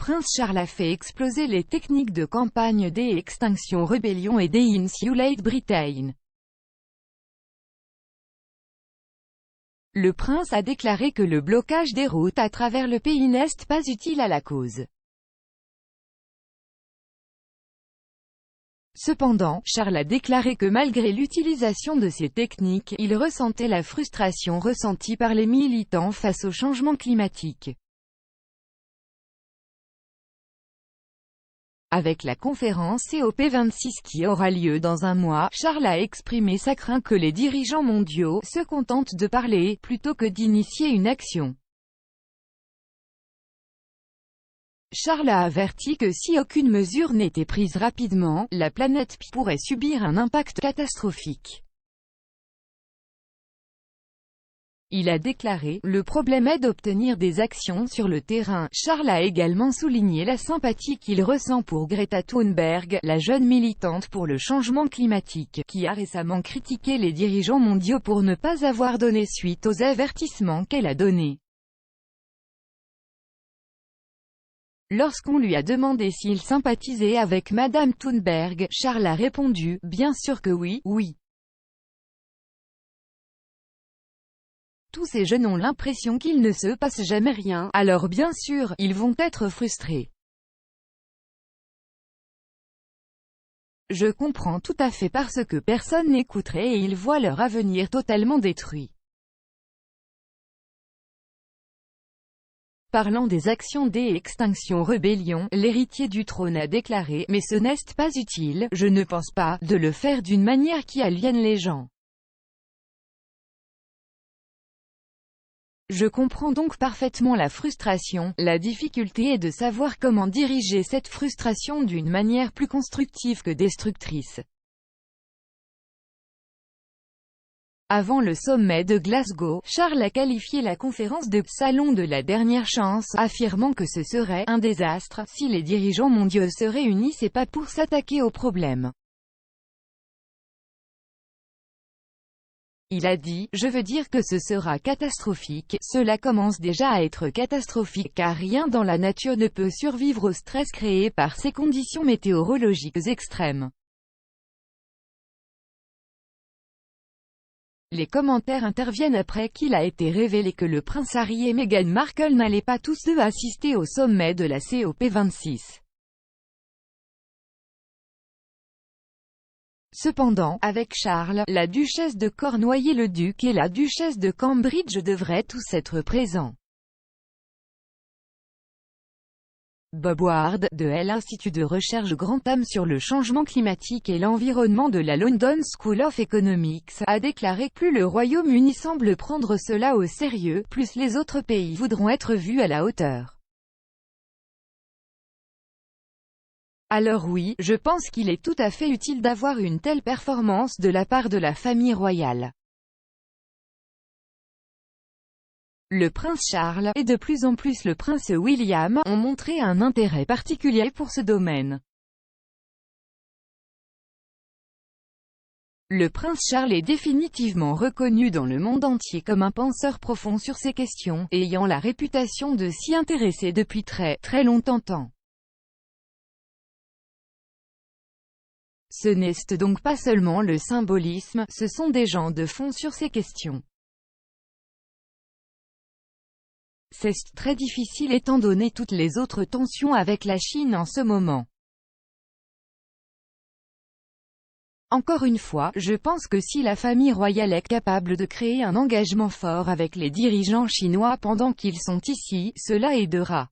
prince Charles a fait exploser les techniques de campagne des Extinction Rebellion et des Insulate Britain. Le prince a déclaré que le blocage des routes à travers le pays n'est pas utile à la cause. Cependant, Charles a déclaré que malgré l'utilisation de ces techniques, il ressentait la frustration ressentie par les militants face au changement climatique. Avec la conférence COP26 qui aura lieu dans un mois, Charles a exprimé sa crainte que les dirigeants mondiaux se contentent de parler, plutôt que d'initier une action. Charles a averti que si aucune mesure n'était prise rapidement, la planète pourrait subir un impact catastrophique. Il a déclaré, le problème est d'obtenir des actions sur le terrain. Charles a également souligné la sympathie qu'il ressent pour Greta Thunberg, la jeune militante pour le changement climatique, qui a récemment critiqué les dirigeants mondiaux pour ne pas avoir donné suite aux avertissements qu'elle a donnés. Lorsqu'on lui a demandé s'il sympathisait avec Madame Thunberg, Charles a répondu, bien sûr que oui, oui. Tous ces jeunes ont l'impression qu'il ne se passe jamais rien, alors bien sûr, ils vont être frustrés. Je comprends tout à fait parce que personne n'écouterait et ils voient leur avenir totalement détruit. Parlant des actions des Extinction Rebellion, l'héritier du trône a déclaré « Mais ce n'est pas utile, je ne pense pas, de le faire d'une manière qui aliène les gens. Je comprends donc parfaitement la frustration, la difficulté est de savoir comment diriger cette frustration d'une manière plus constructive que destructrice. » Avant le sommet de Glasgow, Charles a qualifié la conférence de « salon de la dernière chance », affirmant que ce serait « un désastre » si les dirigeants mondiaux se réunissaient pas pour s'attaquer au problème. Il a dit « Je veux dire que ce sera catastrophique, cela commence déjà à être catastrophique car rien dans la nature ne peut survivre au stress créé par ces conditions météorologiques extrêmes. » Les commentaires interviennent après qu'il a été révélé que le prince Harry et Meghan Markle n'allaient pas tous deux assister au sommet de la COP26. Cependant, avec Charles, la duchesse de Cornouailles-le-Duc et la duchesse de Cambridge devraient tous être présents. Bob Ward, de l'Institut de recherche Grantham sur le changement climatique et l'environnement de la London School of Economics, a déclaré « Plus le Royaume-Uni semble prendre cela au sérieux, plus les autres pays voudront être vus à la hauteur. » Alors oui, je pense qu'il est tout à fait utile d'avoir une telle performance de la part de la famille royale. Le prince Charles, et de plus en plus le prince William, ont montré un intérêt particulier pour ce domaine. Le prince Charles est définitivement reconnu dans le monde entier comme un penseur profond sur ces questions, ayant la réputation de s'y intéresser depuis très longtemps. Ce n'est donc pas seulement le symbolisme, ce sont des gens de fond sur ces questions. C'est très difficile étant donné toutes les autres tensions avec la Chine en ce moment. Encore une fois, je pense que si la famille royale est capable de créer un engagement fort avec les dirigeants chinois pendant qu'ils sont ici, cela aidera.